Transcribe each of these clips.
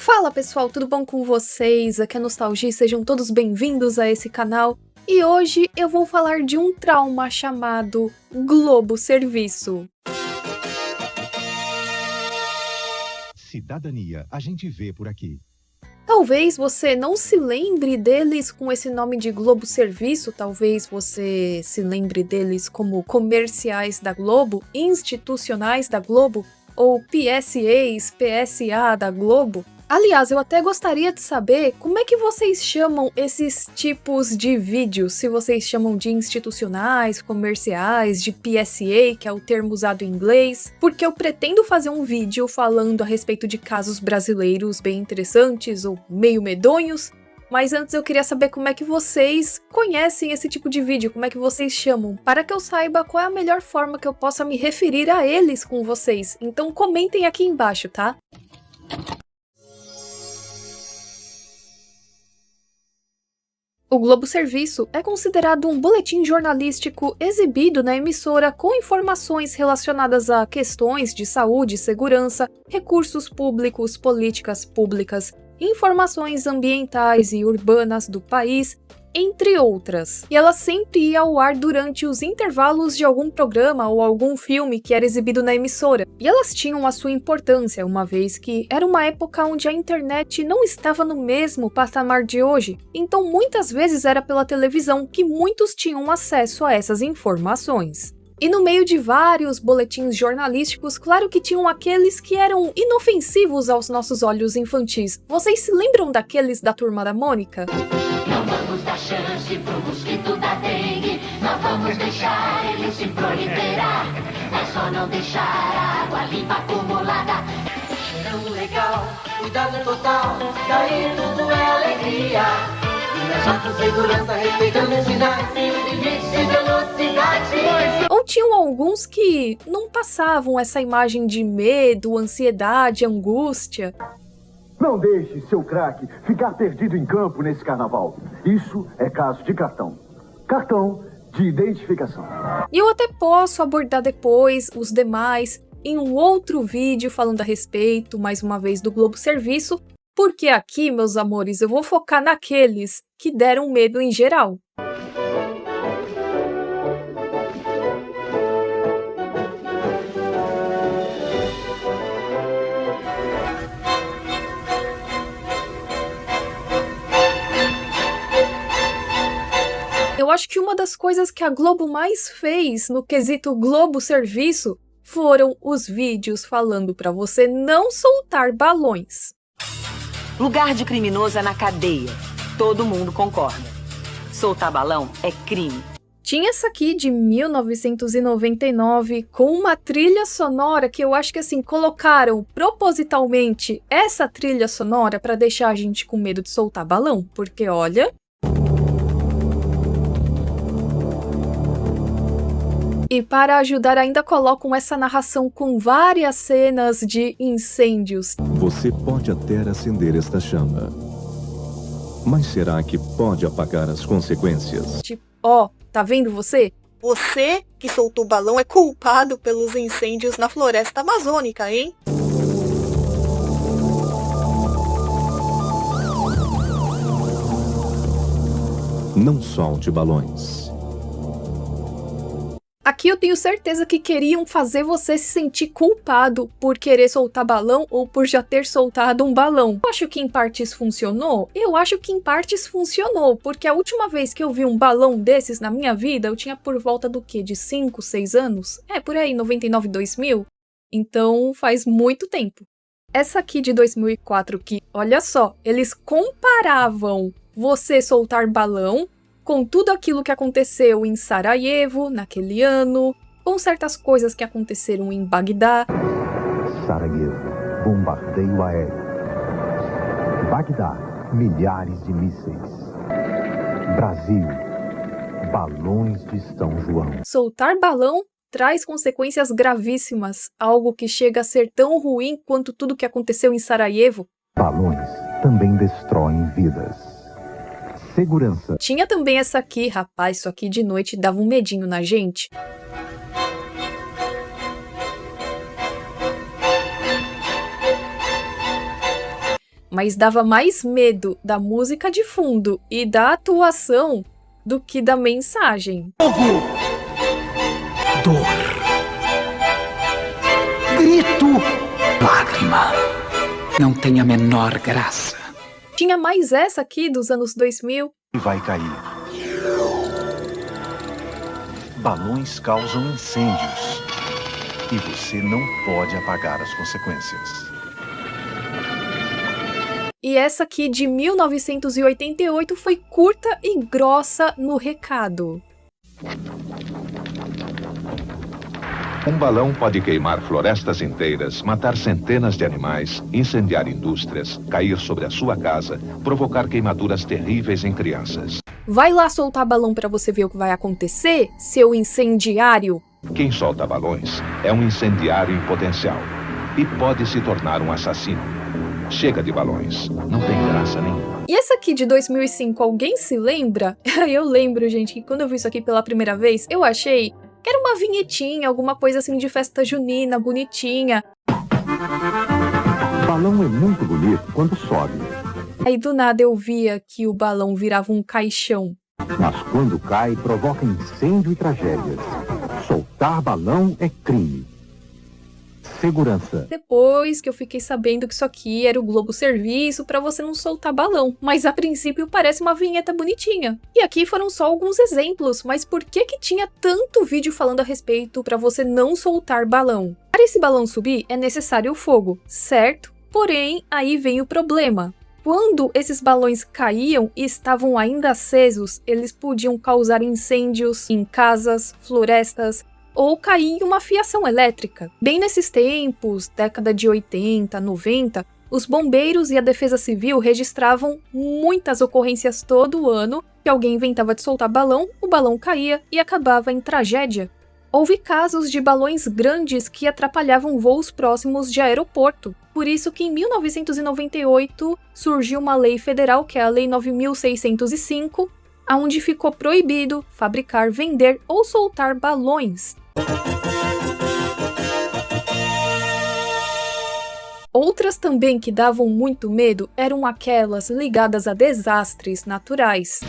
Fala pessoal, tudo bom com vocês? Aqui é Nostalgia, sejam todos bem-vindos a esse canal. E hoje eu vou falar de um trauma chamado Globo Serviço. Cidadania, a gente vê por aqui. Talvez você não se lembre deles com esse nome de Globo Serviço, talvez você se lembre deles como comerciais da Globo, institucionais da Globo, ou PSAs, PSA da Globo. Aliás, eu até gostaria de saber como é que vocês chamam esses tipos de vídeos, se vocês chamam de institucionais, comerciais, de PSA, que é o termo usado em inglês, porque eu pretendo fazer um vídeo falando a respeito de casos brasileiros bem interessantes ou meio medonhos, mas antes eu queria saber como é que vocês conhecem esse tipo de vídeo, como é que vocês chamam, para que eu saiba qual é a melhor forma que eu possa me referir a eles com vocês. Então comentem aqui embaixo, tá? O Globo Serviço é considerado um boletim jornalístico exibido na emissora com informações relacionadas a questões de saúde, segurança, recursos públicos, políticas públicas, informações ambientais e urbanas do país, entre outras. E ela sempre ia ao ar durante os intervalos de algum programa ou algum filme que era exibido na emissora. E elas tinham a sua importância, uma vez que era uma época onde a internet não estava no mesmo patamar de hoje. Então muitas vezes era pela televisão que muitos tinham acesso a essas informações. E no meio de vários boletins jornalísticos, claro que tinham aqueles que eram inofensivos aos nossos olhos infantis. Vocês se lembram daqueles da Turma da Mônica? Não vamos dar chance pro mosquito da dengue, não vamos deixar ele se proliferar. É só não deixar a água limpa acumulada. Cheirão legal, cuidado total, daí tudo é alegria. Com segurança, respeitando os sinais, sem os limites de velocidade. Ou tinham alguns que não passavam essa imagem de medo, ansiedade, angústia. Não deixe seu craque ficar perdido em campo nesse carnaval. Isso é caso de cartão. Cartão de identificação. E eu até posso abordar depois os demais em um outro vídeo falando a respeito, mais uma vez, do Globo Serviço, porque aqui, meus amores, eu vou focar naqueles que deram medo em geral. Eu acho que uma das coisas que a Globo mais fez no quesito Globo Serviço foram os vídeos falando pra você não soltar balões. Lugar de criminoso é na cadeia. Todo mundo concorda. Soltar balão é crime. Tinha essa aqui de 1999 com uma trilha sonora que eu acho que assim colocaram propositalmente essa trilha sonora pra deixar a gente com medo de soltar balão, porque olha... E para ajudar ainda colocam essa narração com várias cenas de incêndios. Você pode até acender esta chama, mas será que pode apagar as consequências? Tipo, ó, tá vendo você? Você que soltou o balão é culpado pelos incêndios na floresta amazônica, hein? Não solte balões. Aqui eu tenho certeza que queriam fazer você se sentir culpado por querer soltar balão ou por já ter soltado um balão. Eu acho que em partes funcionou? Eu acho que em partes funcionou, porque a última vez que eu vi um balão desses na minha vida, eu tinha por volta do quê? De 5, 6 anos? É, por aí, 99, 2000. Então faz muito tempo. Essa aqui de 2004 que, olha só, eles comparavam você soltar balão com tudo aquilo que aconteceu em Sarajevo naquele ano, com certas coisas que aconteceram em Bagdá. Sarajevo, bombardeio aéreo. Bagdá, milhares de mísseis. Brasil, balões de São João. Soltar balão traz consequências gravíssimas, algo que chega a ser tão ruim quanto tudo que aconteceu em Sarajevo. Balões também destroem vidas. Segurança. Tinha também essa aqui, rapaz, isso aqui de noite dava um medinho na gente. mas dava mais medo da música de fundo e da atuação do que da mensagem. Dor. Grito. Lágrima. Não tem a menor graça. Tinha mais essa aqui dos anos 2000. Vai cair. Balões causam incêndios. E você não pode apagar as consequências. E essa aqui de 1988 foi curta e grossa no recado. Um balão pode queimar florestas inteiras, matar centenas de animais, incendiar indústrias, cair sobre a sua casa, provocar queimaduras terríveis em crianças. Vai lá soltar balão pra você ver o que vai acontecer, seu incendiário? Quem solta balões é um incendiário em potencial e pode se tornar um assassino. Chega de balões, não tem graça nenhuma. E essa aqui de 2005, alguém se lembra? Eu lembro, gente, que quando eu vi isso aqui pela primeira vez, eu achei que era uma vinhetinha, alguma coisa assim de festa junina, bonitinha. Balão é muito bonito quando sobe, Aí do nada eu via que o balão virava um caixão. mas quando cai provoca incêndio e tragédias. Soltar balão é crime. Segurança. Depois que eu fiquei sabendo que isso aqui era o Globo Serviço pra você não soltar balão, mas a princípio parece uma vinheta bonitinha. E aqui foram só alguns exemplos, mas por que tinha tanto vídeo falando a respeito pra você não soltar balão? Para esse balão subir é necessário o fogo, certo? Porém, aí vem o problema. Quando esses balões caíam e estavam ainda acesos, eles podiam causar incêndios em casas, florestas, ou cair em uma fiação elétrica. Bem nesses tempos, década de 80, 90, os bombeiros e a defesa civil registravam muitas ocorrências todo ano que alguém inventava de soltar balão, o balão caía e acabava em tragédia. Houve casos de balões grandes que atrapalhavam voos próximos de aeroporto. Por isso que em 1998 surgiu uma lei federal, que é a Lei 9.605, onde ficou proibido fabricar, vender ou soltar balões. Outras também que davam muito medo eram aquelas ligadas a desastres naturais.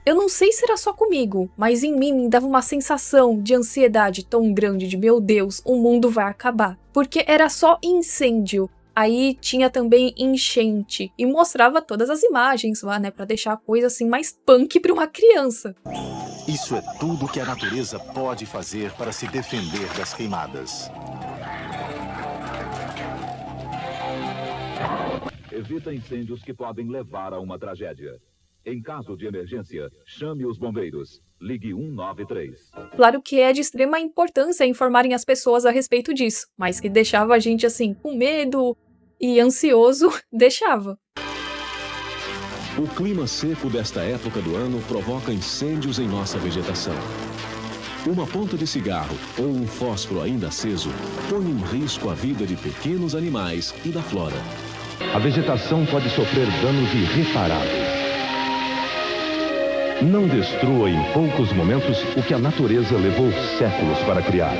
Eu não sei se era só comigo, mas em mim me dava uma sensação de ansiedade tão grande de meu Deus, o mundo vai acabar. Porque era só incêndio. Aí tinha também enchente e mostrava todas as imagens lá, né, pra deixar a coisa assim mais punk pra uma criança. Isso é tudo que a natureza pode fazer para se defender das queimadas. Evita incêndios que podem levar a uma tragédia. Em caso de emergência, chame os bombeiros. Ligue 193. Claro que é de extrema importância informarem as pessoas a respeito disso, mas que deixava a gente assim com medo e ansioso, deixava. O clima seco desta época do ano provoca incêndios em nossa vegetação. Uma ponta de cigarro ou um fósforo ainda aceso põe em risco a vida de pequenos animais e da flora. A vegetação pode sofrer danos irreparáveis. Não destrua em poucos momentos o que a natureza levou séculos para criar.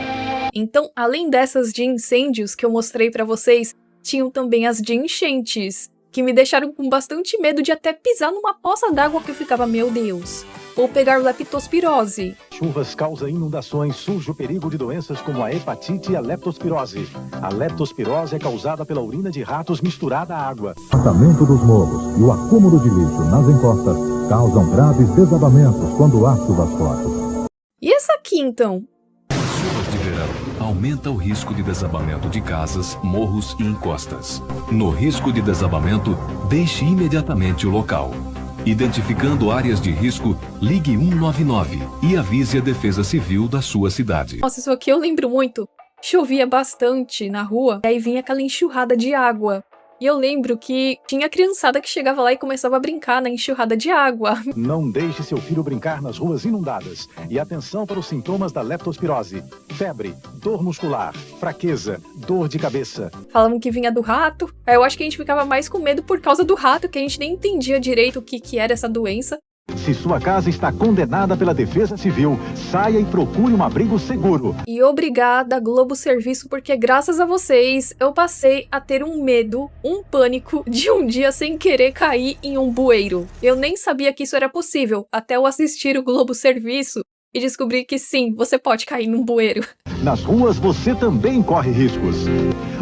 Então, além dessas de incêndios que eu mostrei pra vocês, tinham também as de enchentes, que me deixaram com bastante medo de até pisar numa poça d'água que eu ficava, meu Deus, ou pegar leptospirose. Chuvas causam inundações, surge o perigo de doenças como a hepatite e a leptospirose. A leptospirose é causada pela urina de ratos misturada à água. O tratamento dos morros e o acúmulo de lixo nas encostas causam graves desabamentos quando há chuvas fortes. E essa aqui, então? Chuvas de verão aumenta o risco de desabamento de casas, morros e encostas. No risco de desabamento, deixe imediatamente o local. Identificando áreas de risco, ligue 199 e avise a Defesa Civil da sua cidade. Nossa, isso aqui eu lembro muito. Chovia bastante na rua, e aí vinha aquela enxurrada de água. E eu lembro que tinha criançada que chegava lá e começava a brincar na enxurrada de água. Não deixe seu filho brincar nas ruas inundadas. E atenção para os sintomas da leptospirose. Febre, dor muscular, fraqueza, dor de cabeça. Falavam que vinha do rato. Eu acho que a gente ficava mais com medo por causa do rato, que a gente nem entendia direito o que era essa doença. Se sua casa está condenada pela Defesa Civil, saia e procure um abrigo seguro. E obrigada, Globo Serviço, porque graças a vocês eu passei a ter um medo, um pânico de um dia sem querer cair em um bueiro. Eu nem sabia que isso era possível, até eu assistir o Globo Serviço e descobrir que sim, você pode cair num bueiro. Nas ruas você também corre riscos.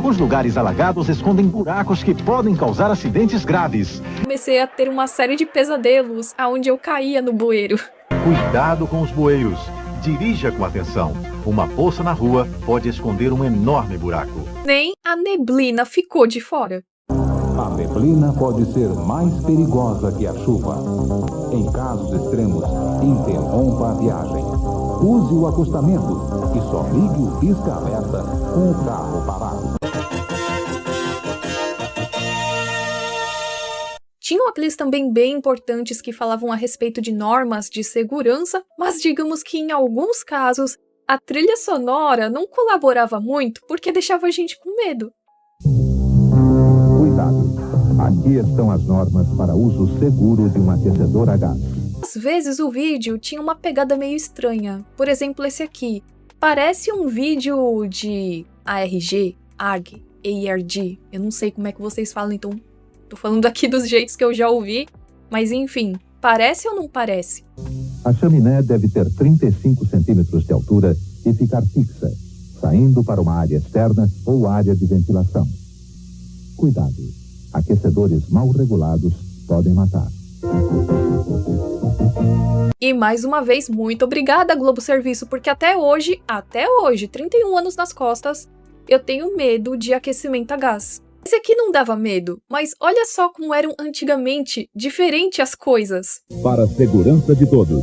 Os lugares alagados escondem buracos que podem causar acidentes graves. Comecei a ter uma série de pesadelos aonde eu caía no bueiro. Cuidado com os bueiros. Dirija com atenção. Uma poça na rua pode esconder um enorme buraco. Nem a neblina ficou de fora. A neblina pode ser mais perigosa que a chuva. Em casos extremos, interrompa a viagem. Use o acostamento e só ligue o pisca-alerta com o carro parado. Tinham aqueles também bem importantes que falavam a respeito de normas de segurança, mas digamos que em alguns casos a trilha sonora não colaborava muito porque deixava a gente com medo. Cuidado, aqui estão as normas para uso seguro de um aquecedor a gás. Às vezes o vídeo tinha uma pegada meio estranha. Por exemplo, esse aqui. Parece um vídeo de ARG, ARG, ARG. Eu não sei como é que vocês falam, então tô falando aqui dos jeitos que eu já ouvi. Mas enfim, parece ou não parece? A chaminé deve ter 35 centímetros de altura e ficar fixa, saindo para uma área externa ou área de ventilação. Cuidado, aquecedores mal regulados podem matar. E mais uma vez, muito obrigada, Globo Serviço, porque até hoje, 31 anos nas costas, eu tenho medo de aquecimento a gás. Esse aqui não dava medo, mas olha só como eram antigamente diferentes as coisas. Para a segurança de todos,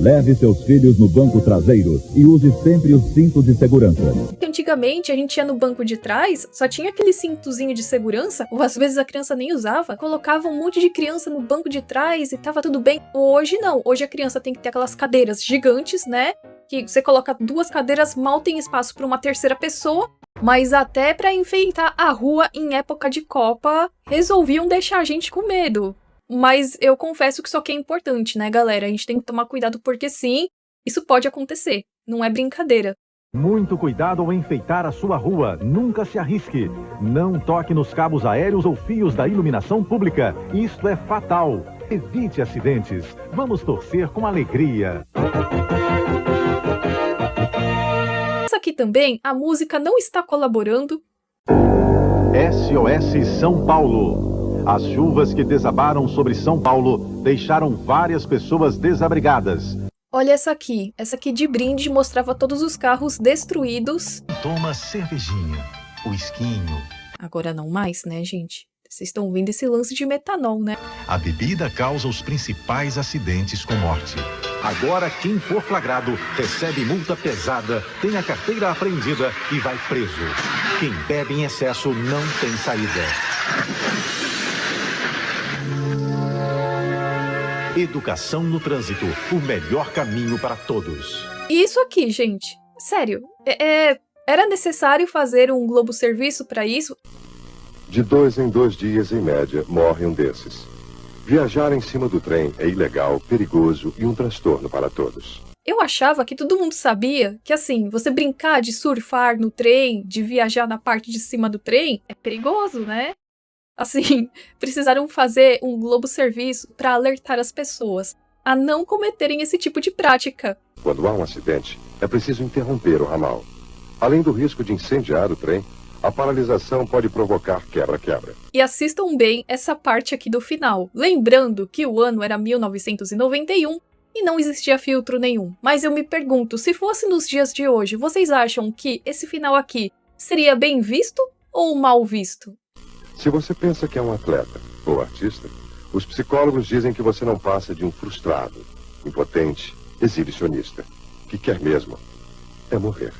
leve seus filhos no banco traseiro e use sempre o cinto de segurança. Antigamente a gente ia no banco de trás, só tinha aquele cintozinho de segurança, ou às vezes a criança nem usava, colocava um monte de criança no banco de trás e tava tudo bem. Hoje não, hoje a criança tem que ter aquelas cadeiras gigantes, né? Que você coloca 2 cadeiras, mal tem espaço para uma terceira pessoa, mas até para enfeitar a rua em época de Copa, resolviam deixar a gente com medo. Mas eu confesso que isso aqui é importante, né, galera? A gente tem que tomar cuidado porque sim, isso pode acontecer, não é brincadeira. Muito cuidado ao enfeitar a sua rua. Nunca se arrisque. Não toque nos cabos aéreos ou fios da iluminação pública. Isto é fatal. Evite acidentes. Vamos torcer com alegria. Essa aqui também, a música não está colaborando. SOS São Paulo. As chuvas que desabaram sobre São Paulo deixaram várias pessoas desabrigadas. Olha essa aqui de brinde mostrava todos os carros destruídos. Toma cervejinha, whiskinho. Agora não mais, né, gente? Vocês estão vendo esse lance de metanol, né? A bebida causa os principais acidentes com morte. Agora quem for flagrado recebe multa pesada, tem a carteira apreendida e vai preso. Quem bebe em excesso não tem saída. Educação no trânsito, o melhor caminho para todos. E isso aqui, gente, sério, era necessário fazer um Globo Serviço para isso? De 2 em 2 dias, em média, morre um desses. Viajar em cima do trem é ilegal, perigoso e um transtorno para todos. Eu achava que todo mundo sabia que, assim, você brincar de surfar no trem, de viajar na parte de cima do trem, é perigoso, né? Assim, precisaram fazer um Globo Serviço para alertar as pessoas a não cometerem esse tipo de prática. Quando há um acidente, é preciso interromper o ramal. Além do risco de incendiar o trem, a paralisação pode provocar quebra-quebra. E assistam bem essa parte aqui do final, lembrando que o ano era 1991 e não existia filtro nenhum. Mas eu me pergunto, se fosse nos dias de hoje, vocês acham que esse final aqui seria bem visto ou mal visto? Se você pensa que é um atleta ou artista, os psicólogos dizem que você não passa de um frustrado, impotente, exibicionista, que quer mesmo é morrer.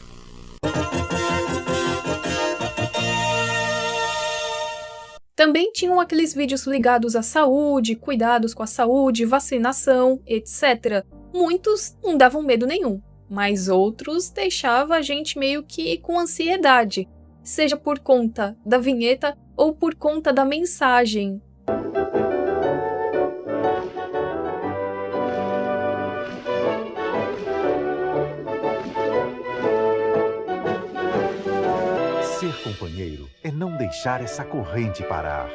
Também tinham aqueles vídeos ligados à saúde, cuidados com a saúde, vacinação, etc. Muitos não davam medo nenhum, mas outros deixavam a gente meio que com ansiedade, seja por conta da vinheta ou por conta da mensagem. Ser companheiro é não deixar essa corrente parar.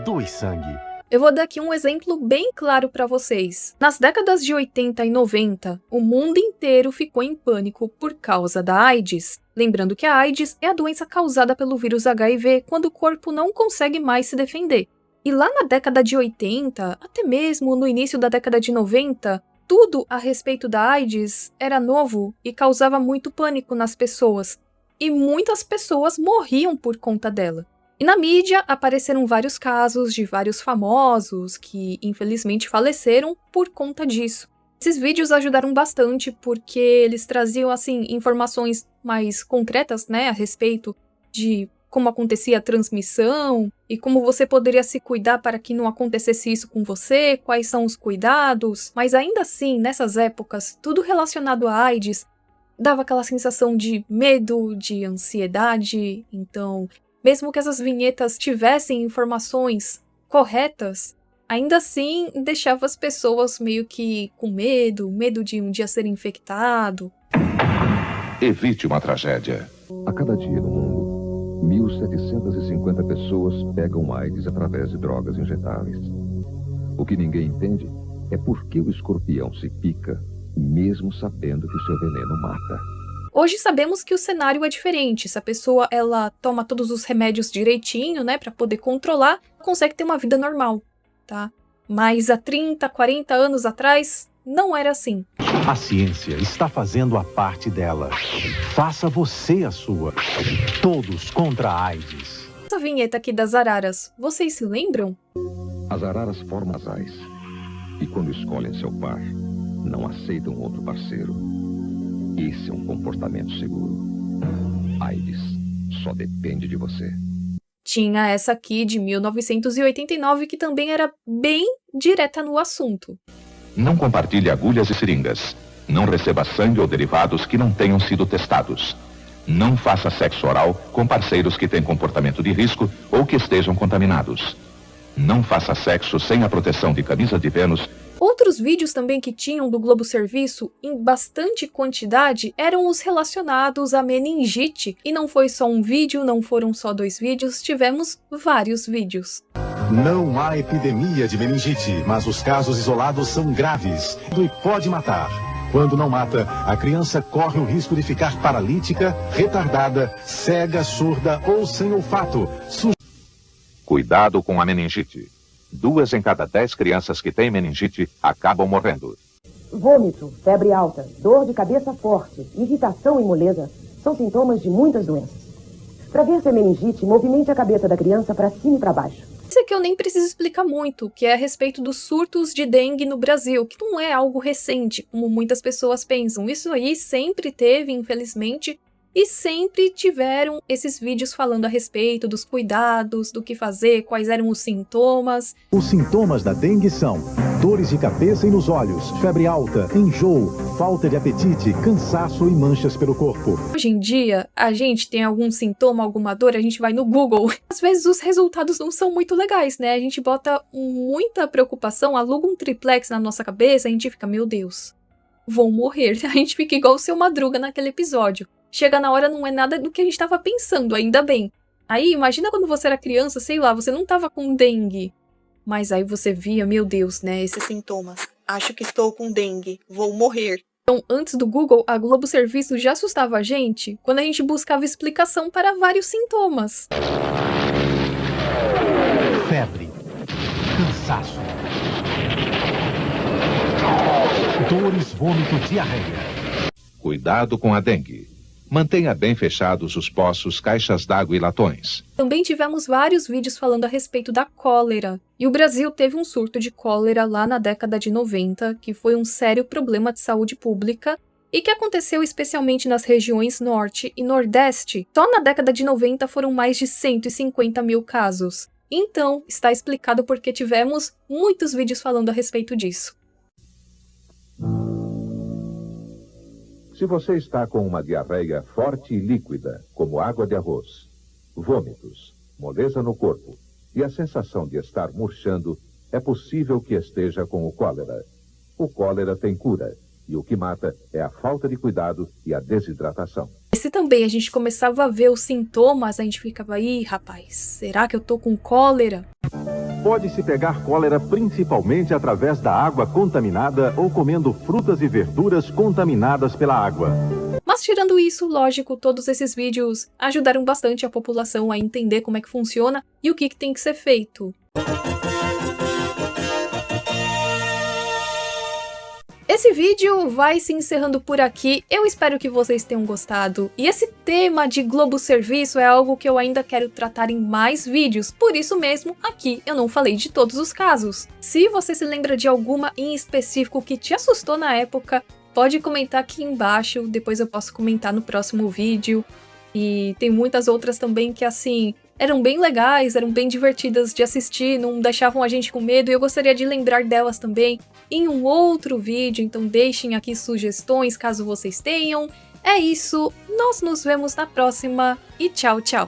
Doe sangue. Eu vou dar aqui um exemplo bem claro para vocês. Nas décadas de 80 e 90, o mundo inteiro ficou em pânico por causa da AIDS. Lembrando que a AIDS é a doença causada pelo vírus HIV quando o corpo não consegue mais se defender. E lá na década de 80, até mesmo no início da década de 90, tudo a respeito da AIDS era novo e causava muito pânico nas pessoas. E muitas pessoas morriam por conta dela. E na mídia apareceram vários casos de vários famosos que infelizmente faleceram por conta disso. Esses vídeos ajudaram bastante porque eles traziam assim informações mais concretas, né, a respeito de como acontecia a transmissão e como você poderia se cuidar para que não acontecesse isso com você, quais são os cuidados. Mas ainda assim, nessas épocas, tudo relacionado à AIDS dava aquela sensação de medo, de ansiedade. Então, mesmo que essas vinhetas tivessem informações corretas, ainda assim deixava as pessoas meio que com medo de um dia ser infectado. Evite uma tragédia. A cada dia no mundo, 1.750 pessoas pegam AIDS através de drogas injetáveis. O que ninguém entende é por que o escorpião se pica, mesmo sabendo que o seu veneno mata. Hoje sabemos que o cenário é diferente. Se a pessoa ela toma todos os remédios direitinho, né, para poder controlar, consegue ter uma vida normal, tá? Mas há 30, 40 anos atrás, não era assim. A ciência está fazendo a parte dela. Faça você a sua. Todos contra a AIDS. Essa vinheta aqui das araras, vocês se lembram? As araras formam casais. E quando escolhem seu par, não aceitam outro parceiro. Esse é um comportamento seguro. AIDS só depende de você. Tinha essa aqui de 1989 que também era bem direta no assunto. Não compartilhe agulhas e seringas. Não receba sangue ou derivados que não tenham sido testados. Não faça sexo oral com parceiros que têm comportamento de risco ou que estejam contaminados. Não faça sexo sem a proteção de camisa de Vênus. Outros vídeos também que tinham do Globo Serviço, em bastante quantidade, eram os relacionados à meningite. E não foi só um vídeo, não foram só 2 vídeos, tivemos vários vídeos. Não há epidemia de meningite, mas os casos isolados são graves e pode matar. Quando não mata, a criança corre o risco de ficar paralítica, retardada, cega, surda ou sem olfato. Cuidado com a meningite. 2 em cada 10 crianças que têm meningite acabam morrendo. Vômito, febre alta, dor de cabeça forte, irritação e moleza são sintomas de muitas doenças. Para ver se é meningite, movimente a cabeça da criança para cima e para baixo. Isso aqui eu nem preciso explicar muito, que é a respeito dos surtos de dengue no Brasil, que não é algo recente, como muitas pessoas pensam. Isso aí sempre teve, infelizmente, e sempre tiveram esses vídeos falando a respeito dos cuidados, do que fazer, quais eram os sintomas. Os sintomas da dengue são dores de cabeça e nos olhos, febre alta, enjoo, falta de apetite, cansaço e manchas pelo corpo. Hoje em dia, a gente tem algum sintoma, alguma dor, a gente vai no Google. Às vezes os resultados não são muito legais, né? A gente bota muita preocupação, aluga um triplex na nossa cabeça, a gente fica, meu Deus, vou morrer. A gente fica igual o Seu Madruga naquele episódio. Chega na hora, não é nada do que a gente estava pensando, ainda bem. Aí, imagina quando você era criança, sei lá, você não tava com dengue. Mas aí você via, meu Deus, né, esses sintomas. Acho que estou com dengue, vou morrer. Então, antes do Google, a Globo Serviço já assustava a gente quando a gente buscava explicação para vários sintomas. Febre, cansaço, dores, vômito, diarreia. Cuidado com a dengue. Mantenha bem fechados os poços, caixas d'água e latões. Também tivemos vários vídeos falando a respeito da cólera. E o Brasil teve um surto de cólera lá na década de 90, que foi um sério problema de saúde pública e que aconteceu especialmente nas regiões Norte e Nordeste. Só na década de 90 foram mais de 150 mil casos. Então, está explicado porque tivemos muitos vídeos falando a respeito disso. Se você está com uma diarreia forte e líquida, como água de arroz, vômitos, moleza no corpo e a sensação de estar murchando, é possível que esteja com o cólera. O cólera tem cura, e o que mata é a falta de cuidado e a desidratação. E se também a gente começava a ver os sintomas, a gente ficava, ih, rapaz, será que eu tô com cólera? Pode-se pegar cólera principalmente através da água contaminada ou comendo frutas e verduras contaminadas pela água. Mas tirando isso, lógico, todos esses vídeos ajudaram bastante a população a entender como é que funciona e o que tem que ser feito. Esse vídeo vai se encerrando por aqui, eu espero que vocês tenham gostado. E esse tema de Globo Serviço é algo que eu ainda quero tratar em mais vídeos, por isso mesmo aqui eu não falei de todos os casos. Se você se lembra de alguma em específico que te assustou na época, pode comentar aqui embaixo, depois eu posso comentar no próximo vídeo. E tem muitas outras também que assim, eram bem legais, eram bem divertidas de assistir, não deixavam a gente com medo, e eu gostaria de lembrar delas também em um outro vídeo, então deixem aqui sugestões caso vocês tenham. É isso, nós nos vemos na próxima e tchau, tchau!